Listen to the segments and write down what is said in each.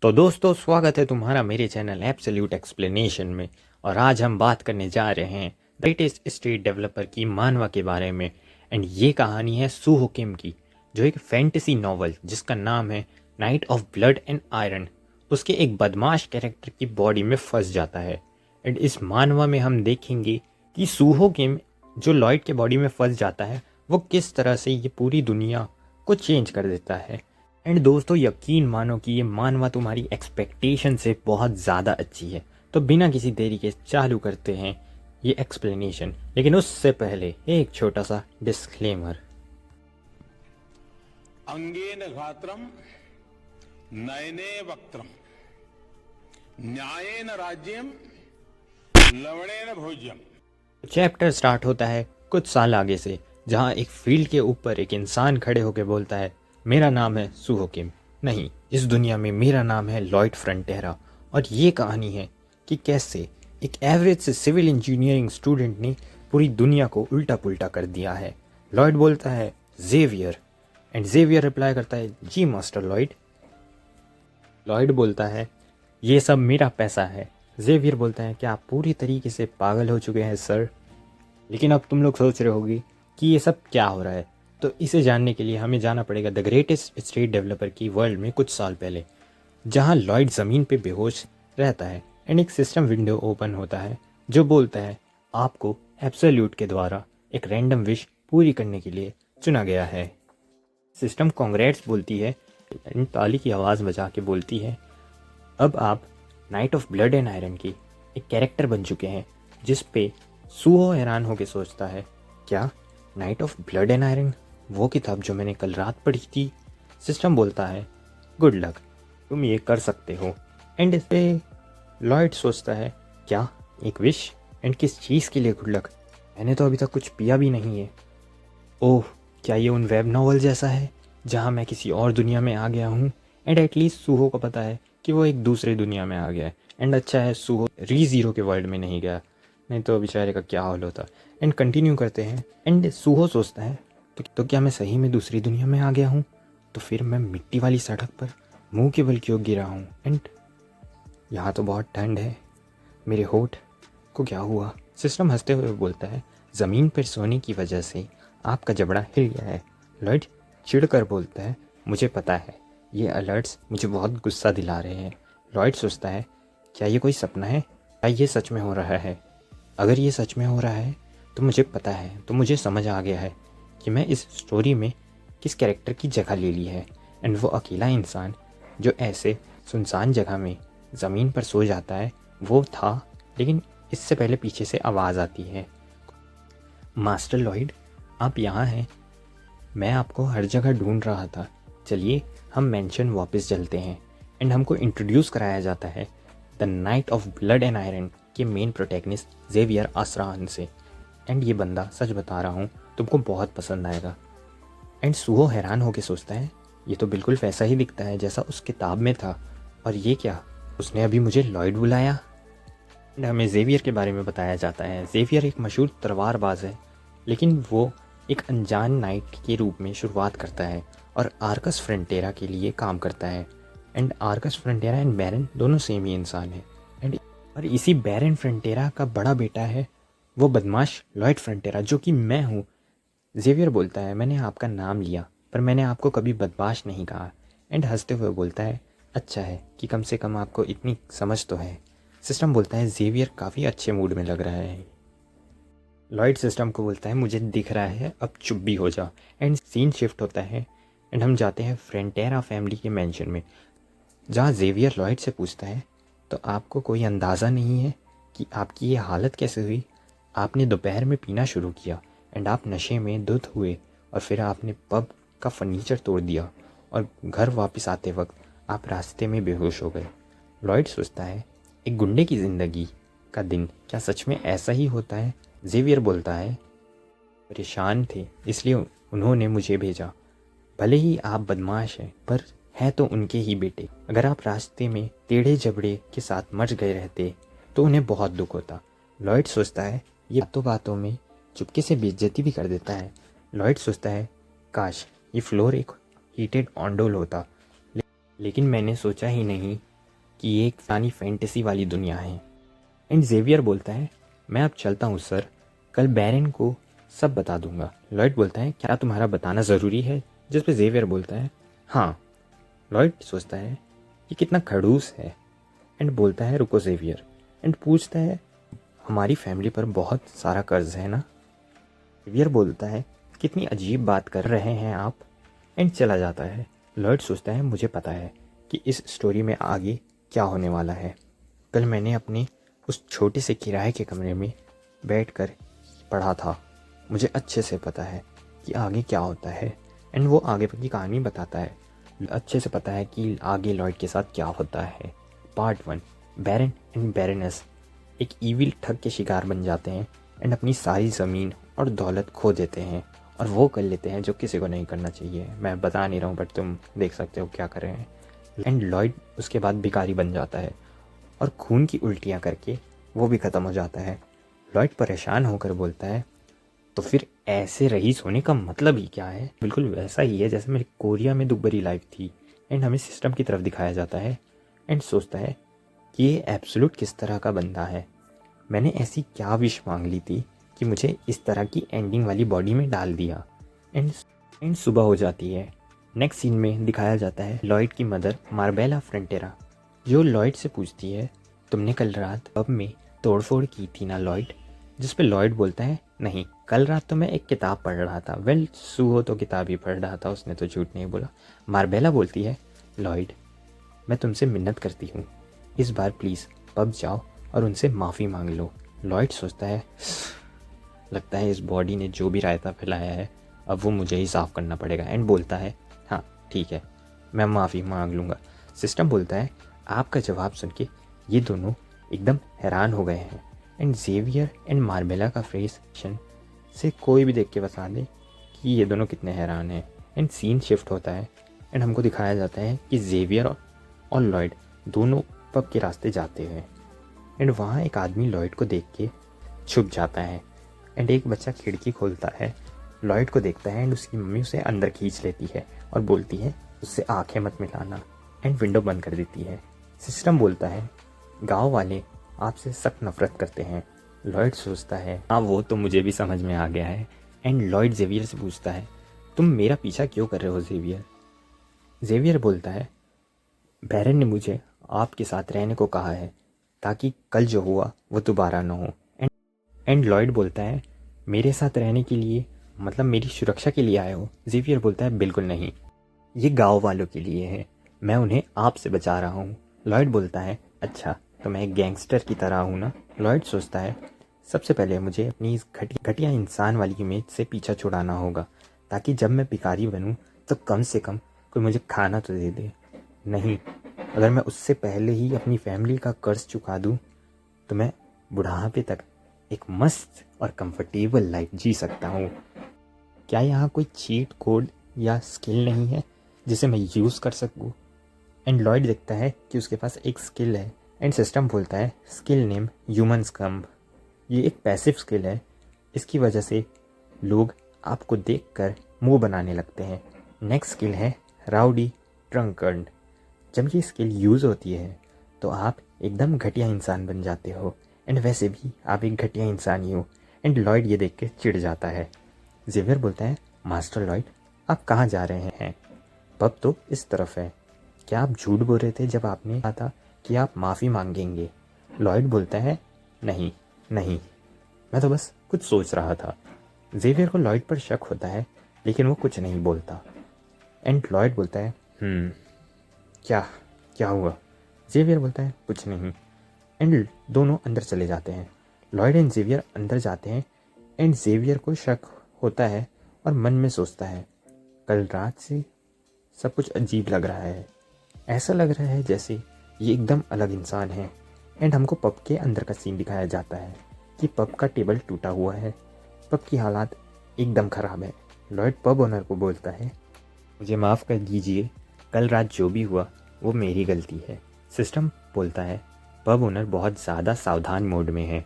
तो दोस्तों, स्वागत है तुम्हारा मेरे चैनल एब्सोल्यूट एक्सप्लेनेशन में। और आज हम बात करने जा रहे हैं ग्रेटेस्ट स्टेट डेवलपर की मानवा के बारे में। एंड ये कहानी है सूहो किम की, जो एक फैंटेसी नॉवल जिसका नाम है night of blood and iron उसके एक बदमाश कैरेक्टर की बॉडी में फंस जाता है। एंड इस मानवा में हम देखेंगे कि सूहो किम जो लॉयड के बॉडी में फंस जाता है वो किस तरह से ये पूरी दुनिया को चेंज कर देता है। एंड दोस्तों, यकीन मानो कि ये मानवा तुम्हारी एक्सपेक्टेशन से बहुत ज़्यादा अच्छी है। तो बिना किसी देरी के चालू करते हैं ये एक्सप्लेनेशन, लेकिन उससे पहले एक छोटा सा डिस्क्लेमर। अंगेन घात्रम नयने वक्त्रम न्यायेन राज्यम लवणेन भोज्यम। चैप्टर स्टार्ट होता है कुछ साल आगे से, जहाँ एक फील्ड के ऊपर एक इंसान खड़े होकर बोलता है, मेरा नाम है सूहो किम, नहीं इस दुनिया में मेरा नाम है लॉयड फ्रंटेरा। और ये कहानी है कि कैसे एक एवरेज से सिविल इंजीनियरिंग स्टूडेंट ने पूरी दुनिया को उल्टा पुल्टा कर दिया है। लॉयड बोलता है जेवियर, एंड जेवियर रिप्लाई करता है जी मास्टर लॉयड। लॉयड बोलता है ये सब मेरा पैसा है। जेवियर बोलता है क्या आप पूरी तरीके से पागल हो चुके हैं सर? लेकिन अब तुम लोग सोच रहे होगी कि ये सब क्या हो रहा है, तो इसे जानने के लिए हमें जाना पड़ेगा द ग्रेटेस्ट स्टेट डेवलपर की वर्ल्ड में कुछ साल पहले, जहां लॉयड ज़मीन पे बेहोश रहता है। एंड एक सिस्टम विंडो ओपन होता है जो बोलता है आपको एब्सोल्यूट के द्वारा एक रैंडम विश पूरी करने के लिए चुना गया है। सिस्टम कांग्रेट्स बोलती है, एंड ताली की आवाज़ बजा के बोलती है अब आप night of blood and iron की एक कैरेक्टर बन चुके हैं। जिस पे सूहो हैरान होकर सोचता है क्या night of blood and iron वो किताब जो मैंने कल रात पढ़ी थी? सिस्टम बोलता है गुड लक, तुम ये कर सकते हो। एंड इस पे लॉयड सोचता है क्या एक विश, एंड किस चीज़ के लिए गुड लक? मैंने तो अभी तक कुछ पिया भी नहीं है। ओह, क्या ये उन वेब नॉवल जैसा है जहाँ मैं किसी और दुनिया में आ गया हूँ? एंड एटलीस्ट सूहो को पता है कि वो एक दूसरे दुनिया में आ गया है। एंड अच्छा है सूहो री ज़ीरो के वर्ल्ड में नहीं गया, नहीं तो बेचारे का क्या हाल होता। एंड कंटिन्यू करते हैं। एंड सूहो सोचता है तो क्या मैं सही में दूसरी दुनिया में आ गया हूँ? तो फिर मैं मिट्टी वाली सड़क पर मुंह के बल क्यों गिरा हूँ? एंड यहाँ तो बहुत ठंड है, मेरे होठ को क्या हुआ? सिस्टम हंसते हुए बोलता है ज़मीन पर सोने की वजह से आपका जबड़ा हिल गया है। लॉयड चिढ़कर बोलता है मुझे पता है, ये अलर्ट्स मुझे बहुत गुस्सा दिला रहे हैं। लॉयड सोचता है क्या ये कोई सपना है, क्या ये सच में हो रहा है? अगर ये सच में हो रहा है तो मुझे पता है, तो मुझे समझ आ गया है कि मैं इस स्टोरी में किस कैरेक्टर की जगह ले ली है। एंड वो अकेला इंसान जो ऐसे सुनसान जगह में ज़मीन पर सो जाता है वो था। लेकिन इससे पहले पीछे से आवाज़ आती है मास्टर लॉयड आप यहाँ हैं, मैं आपको हर जगह ढूंढ रहा था। चलिए हम मेंशन वापस चलते हैं। एंड हमको इंट्रोड्यूस कराया जाता है the night of blood and iron के मेन प्रोटैगनिस्ट जेवियर आसरान से। एंड ये बंदा सच बता रहा हूँ तुमको बहुत पसंद आएगा। एंड सूहो हैरान होकर सोचता है ये तो बिल्कुल वैसा ही दिखता है जैसा उस किताब में था, और ये क्या, उसने अभी मुझे लॉयड बुलाया? एंड हमें जेवियर के बारे में बताया जाता है जेवियर एक मशहूर तलवारबाज है, लेकिन वो एक अनजान नाइट के रूप में शुरुआत करता है और आर्कस फ्रंटेरा के लिए काम करता है। एंड आर्कस फ्रंटेरा एंड बैरन दोनों सेम ही इंसान है। एंड और इसी बैरन फ्रंटेरा का बड़ा बेटा है वो बदमाश लॉयड फ्रंटेरा, जो कि मैं हूँ। जेवियर बोलता है मैंने आपका नाम लिया पर मैंने आपको कभी बदमाश नहीं कहा। एंड हंसते हुए बोलता है अच्छा है कि कम से कम आपको इतनी समझ तो है। सिस्टम बोलता है जेवियर काफ़ी अच्छे मूड में लग रहा है। लॉयड सिस्टम को बोलता है मुझे दिख रहा है, अब चुप भी हो जा। एंड सीन शिफ्ट होता है एंड हम जाते हैं फ्रंटेरा फैमिली के मेंशन में, जहाँ जेवियर लॉयड से पूछता है तो आपको कोई अंदाज़ा नहीं है कि आपकी ये हालत कैसे हुई? आपने दोपहर में पीना शुरू किया एंड आप नशे में धुत हुए और फिर आपने पब का फर्नीचर तोड़ दिया और घर वापस आते वक्त आप रास्ते में बेहोश हो गए। लॉयड सोचता है एक गुंडे की ज़िंदगी का दिन क्या सच में ऐसा ही होता है? जेवियर बोलता है परेशान थे इसलिए उन्होंने मुझे भेजा। भले ही आप बदमाश हैं पर है तो उनके ही बेटे। अगर आप रास्ते में टेढ़े जबड़े के साथ मर गए रहते तो उन्हें बहुत दुख होता। लॉयड सोचता है ये बातों बातों में चुपके से बेइज्जती भी कर देता है। लॉयड सोचता है काश ये फ्लोर एक हीटेड ऑन्डोल होता, लेकिन मैंने सोचा ही नहीं कि ये एक फलानी फैंटेसी वाली दुनिया है। एंड जेवियर बोलता है, मैं अब चलता हूँ सर, कल बैरन को सब बता दूंगा। लॉयड बोलता है, क्या तुम्हारा बताना ज़रूरी है? जिस पे जेवियर बोलता है, हाँ। लॉयड सोचता है ये कितना खड़ूस है एंड बोलता है, रुको जेवियर, एंड पूछता है, हमारी फैमिली पर बहुत सारा कर्ज है ना? जेवियर बोलता है, कितनी अजीब बात कर रहे हैं आप, एंड चला जाता है। लॉयड सोचता है, मुझे पता है कि इस स्टोरी में आगे क्या होने वाला है। कल मैंने अपने उस छोटे से किराए के कमरे में बैठकर पढ़ा था, मुझे अच्छे से पता है कि आगे क्या होता है। एंड वो आगे की कहानी बताता है, अच्छे से पता है कि आगे लॉयड के साथ क्या होता है। पार्ट 1, बैरन एंड बैरनेस एक ईविल ठग के शिकार बन जाते हैं एंड अपनी सारी ज़मीन और दौलत खो देते हैं, और वो कर लेते हैं जो किसी को नहीं करना चाहिए। मैं बता नहीं रहा हूँ, बट तुम देख सकते हो क्या कर रहे हैं। एंड लॉयड उसके बाद भिखारी बन जाता है और खून की उल्टियाँ करके वो भी ख़त्म हो जाता है। लॉयड परेशान होकर बोलता है, तो फिर ऐसे रईस होने का मतलब ही क्या है? बिल्कुल वैसा ही है जैसे मेरी कोरिया में दुखभरी लाइफ थी। एंड हमें सिस्टम की तरफ दिखाया जाता है एंड सोचता है कि ये एब्सोल्यूट किस तरह का बंदा है। मैंने ऐसी क्या विश मांग ली थी कि मुझे इस तरह की एंडिंग वाली बॉडी में डाल दिया। एंड सुबह हो जाती है। नेक्स्ट सीन में दिखाया जाता है लॉयड की मदर मार्बेला फ्रंटेरा, जो लॉयड से पूछती है, तुमने कल रात पब में तोड़फोड़ की थी ना लॉयड? जिस पे लॉयड बोलता है, नहीं, कल रात तो मैं एक किताब पढ़ रहा था। वेल, सूहो तो किताब ही पढ़ रहा था, उसने तो झूठ नहीं बोला। मार्बेला बोलती है, लॉयड मैं तुमसे मिन्नत करती हूँ, इस बार प्लीज़ पब जाओ और उनसे माफ़ी मांग लो। लॉयड सोचता है, लगता है इस बॉडी ने जो भी रायता फैलाया है अब वो मुझे ही साफ़ करना पड़ेगा। एंड बोलता है, हाँ ठीक है, मैं माफ़ी मांग लूँगा। सिस्टम बोलता है, आपका जवाब सुन के ये दोनों एकदम हैरान हो गए हैं। एंड जेवियर एंड मार्बेला का फेस से कोई भी देख के बता दे कि ये दोनों कितने हैरान हैं। एंड सीन शिफ्ट होता है एंड हमको दिखाया जाता है कि जेवियर और लॉयड दोनों पब के रास्ते जाते हैं। एंड वहाँ एक आदमी लॉयड को देख के छुप जाता है एंड एक बच्चा खिड़की खोलता है, लॉयड को देखता है एंड उसकी मम्मी उसे अंदर खींच लेती है और बोलती है, उससे आंखें मत मिलाना, एंड विंडो बंद कर देती है। सिस्टम बोलता है, गांव वाले आपसे सख्त नफरत करते हैं। लॉयड सोचता है, हाँ वो तो मुझे भी समझ में आ गया है। एंड लॉयड जेवियर से पूछता है, तुम मेरा पीछा क्यों कर रहे हो जेवियर? जेवियर बोलता है, बैरन ने मुझे आपके साथ रहने को कहा है ताकि कल जो हुआ वो दोबारा ना हो। एंड लॉयड बोलता है, मेरे साथ रहने के लिए मतलब मेरी सुरक्षा के लिए आए हो? जेवियर बोलता है, बिल्कुल नहीं, ये गांव वालों के लिए है, मैं उन्हें आपसे बचा रहा हूँ। लॉयड बोलता है, अच्छा तो मैं एक गैंगस्टर की तरह हूँ ना? लॉयड सोचता है, सबसे पहले मुझे अपनी इस घटिया इंसान वाली इमेज से पीछा छुड़ाना होगा ताकि जब मैं भिखारी बनूँ तो कम से कम कोई मुझे खाना तो दे दे। नहीं, अगर मैं उससे पहले ही अपनी फैमिली का कर्ज चुका दूँ तो मैं बुढ़ापे तक एक मस्त और कंफर्टेबल लाइफ जी सकता हूँ। क्या यहाँ कोई चीट कोड या स्किल नहीं है जिसे मैं यूज़ कर सकूँ? एंड लॉयड देखता है कि उसके पास एक स्किल है एंड सिस्टम बोलता है, स्किल नेम ह्यूमन स्कम्प। ये एक पैसिव स्किल है, इसकी वजह से लोग आपको देखकर मुंह बनाने लगते हैं। नेक्स्ट स्किल है राउडी ट्रंकर्ड। जब ये स्किल यूज़ होती है तो आप एकदम घटिया इंसान बन जाते हो, एंड वैसे भी आप एक घटिया इंसान ही हो। एंड लॉयड ये देख के चिढ़ जाता है। जेवियर बोलता है, मास्टर लॉयड आप कहाँ जा रहे हैं? पब तो इस तरफ है। क्या आप झूठ बोल रहे थे जब आपने कहा था कि आप माफ़ी मांगेंगे? लॉयड बोलता है, नहीं नहीं, मैं तो बस कुछ सोच रहा था। जेवियर को लॉयड पर शक होता है लेकिन वो कुछ नहीं बोलता। एंड लॉयड बोलता है, क्या क्या हुआ? जेवियर बोलता है, कुछ नहीं। एंड दोनों अंदर चले जाते हैं। लॉयड एंड जेवियर अंदर जाते हैं एंड जेवियर को शक होता है और मन में सोचता है, कल रात से सब कुछ अजीब लग रहा है। ऐसा लग रहा है जैसे ये एकदम अलग इंसान है। एंड हमको पब के अंदर का सीन दिखाया जाता है कि पब का टेबल टूटा हुआ है, पब की हालात एकदम ख़राब है। लॉयड पब ओनर को बोलता है, मुझे माफ़ कर दीजिए, कल रात जो भी हुआ वो मेरी गलती है। सिस्टम बोलता है, पब ओनर बहुत ज़्यादा सावधान मोड में है।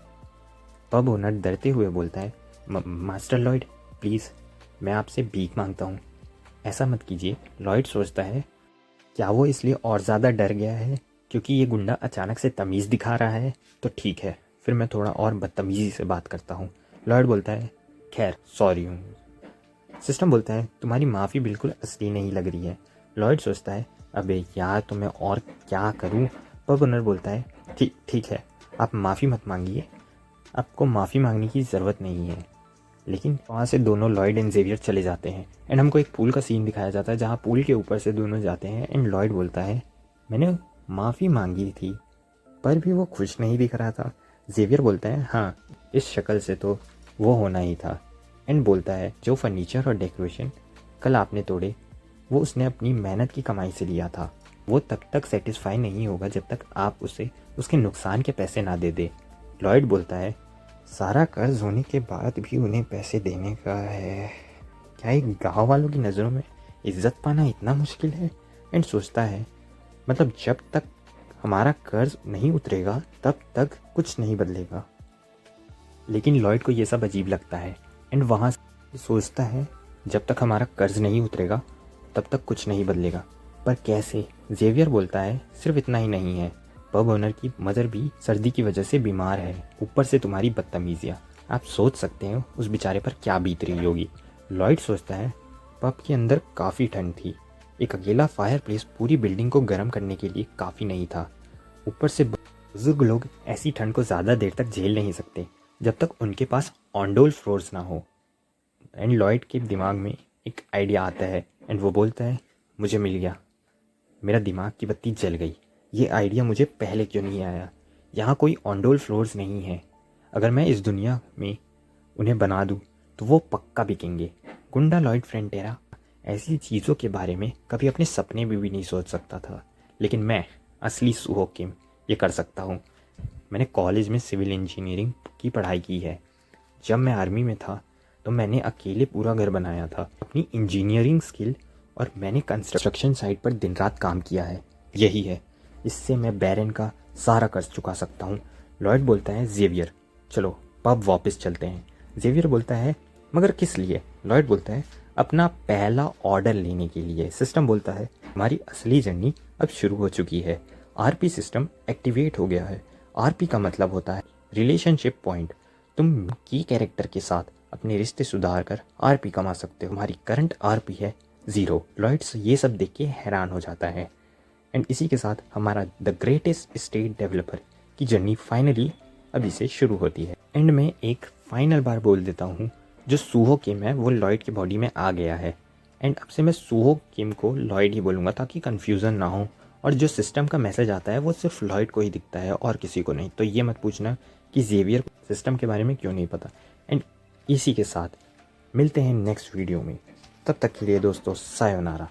पब ओनर डरते हुए बोलता है, मास्टर लॉयड प्लीज़ मैं आपसे भीख मांगता हूँ, ऐसा मत कीजिए। लॉयड सोचता है, क्या वो इसलिए और ज़्यादा डर गया है क्योंकि ये गुंडा अचानक से तमीज़ दिखा रहा है? तो ठीक है, फिर मैं थोड़ा और बदतमीज़ी से बात करता हूँ। लॉयड बोलता है, खैर सॉरी हूँ। सिस्टम बोलता है, तुम्हारी माफ़ी बिल्कुल असली नहीं लग रही है। लॉयड सोचता है, अबे यार तो मैं और क्या करूँ। पब ओनर बोलता है, ठीक है, आप माफ़ी मत मांगिए, आपको माफ़ी मांगने की ज़रूरत नहीं है। लेकिन वहाँ से दोनों लॉयड एंड जेवियर चले जाते हैं एंड हमको एक पूल का सीन दिखाया जाता है जहाँ पूल के ऊपर से दोनों जाते हैं एंड लॉयड बोलता है, मैंने माफ़ी मांगी थी पर भी वो खुश नहीं दिख रहा था। जेवियर बोलता है, हाँ इस शक्ल से तो वो होना ही था। एंड बोलता है, जो फर्नीचर और डेकोरेशन कल आपने तोड़े वो उसने अपनी मेहनत की कमाई से लिया था। वो तब तक सेटिस्फाई नहीं होगा जब तक आप उसे उसके नुकसान के पैसे ना दे दे। लॉयड बोलता है, सारा कर्ज होने के बाद भी उन्हें पैसे देने का है। क्या एक गाँव वालों की नज़रों में इज्जत पाना इतना मुश्किल है? एंड सोचता है, मतलब जब तक हमारा कर्ज नहीं उतरेगा तब तक कुछ नहीं बदलेगा। लेकिन लॉयड को ये सब अजीब लगता है एंड वहाँ से सोचता है, जब तक हमारा कर्ज नहीं उतरेगा तब तक कुछ नहीं बदलेगा, पर कैसे? जेवियर बोलता है, सिर्फ इतना ही नहीं है, पब ओनर की मदर भी सर्दी की वजह से बीमार है, ऊपर से तुम्हारी बदतमीजियाँ। आप सोच सकते हो उस बेचारे पर क्या बीत रही होगी। लॉयड सोचता है, पब के अंदर काफ़ी ठंड थी, एक अकेला फायर प्लेस पूरी बिल्डिंग को गर्म करने के लिए काफ़ी नहीं था। ऊपर से बुजुर्ग लोग ऐसी ठंड को ज़्यादा देर तक झेल नहीं सकते जब तक उनके पास ऑनडोल फ्लोर्स ना हो। एंड लॉयड के दिमाग में एक आइडिया आता है एंड वो बोलता है, मुझे मिल गया, मेरा दिमाग की बत्ती जल गई, ये आइडिया मुझे पहले क्यों नहीं आया। यहाँ कोई ऑनडोल फ्लोर्स नहीं है, अगर मैं इस दुनिया में उन्हें बना दूँ तो वो पक्का बिकेंगे। गुंडा लॉयड फ्रंटेरा ऐसी चीज़ों के बारे में कभी अपने सपने में भी नहीं सोच सकता था, लेकिन मैं असली सुहो किम ये कर सकता हूँ। मैंने कॉलेज में सिविल इंजीनियरिंग की पढ़ाई की है। जब मैं आर्मी में था तो मैंने अकेले पूरा घर बनाया था अपनी इंजीनियरिंग स्किल, और मैंने कंस्ट्रक्शन साइट पर दिन रात काम किया है। यही है, इससे मैं बैरन का सारा कर्ज चुका सकता हूँ। लॉयड बोलता है, जेवियर चलो पब वापस चलते हैं। जेवियर बोलता है, मगर किस लिए? लॉयड बोलता है, अपना पहला ऑर्डर लेने के लिए। सिस्टम बोलता है, हमारी असली जर्नी अब शुरू हो चुकी है, आरपी सिस्टम एक्टिवेट हो गया है। आरपी का मतलब होता है रिलेशनशिप पॉइंट। तुम की कैरेक्टर के साथ अपने रिश्ते सुधार कर आरपी कमा सकते हो। हमारी करंट आरपी है 0। लॉयड्स ये सब देख के हैरान हो जाता है एंड इसी के साथ हमारा द ग्रेटेस्ट स्टेट डेवलपर की जर्नी फाइनली अभी से शुरू होती है। एंड में एक फाइनल बार बोल देता हूँ, जो सुहो किम है वो लॉयड की बॉडी में आ गया है। एंड अब से मैं सुहो किम को लॉयड ही बोलूँगा ताकि कन्फ्यूज़न ना हो, और जो सिस्टम का मैसेज आता है वो सिर्फ लॉयड को ही दिखता है और किसी को नहीं। तो ये मत पूछना कि जेवियर को सिस्टम के बारे में क्यों नहीं पता। एंड इसी के साथ मिलते हैं नेक्स्ट वीडियो में, तब तक के लिए दोस्तों सायोनारा।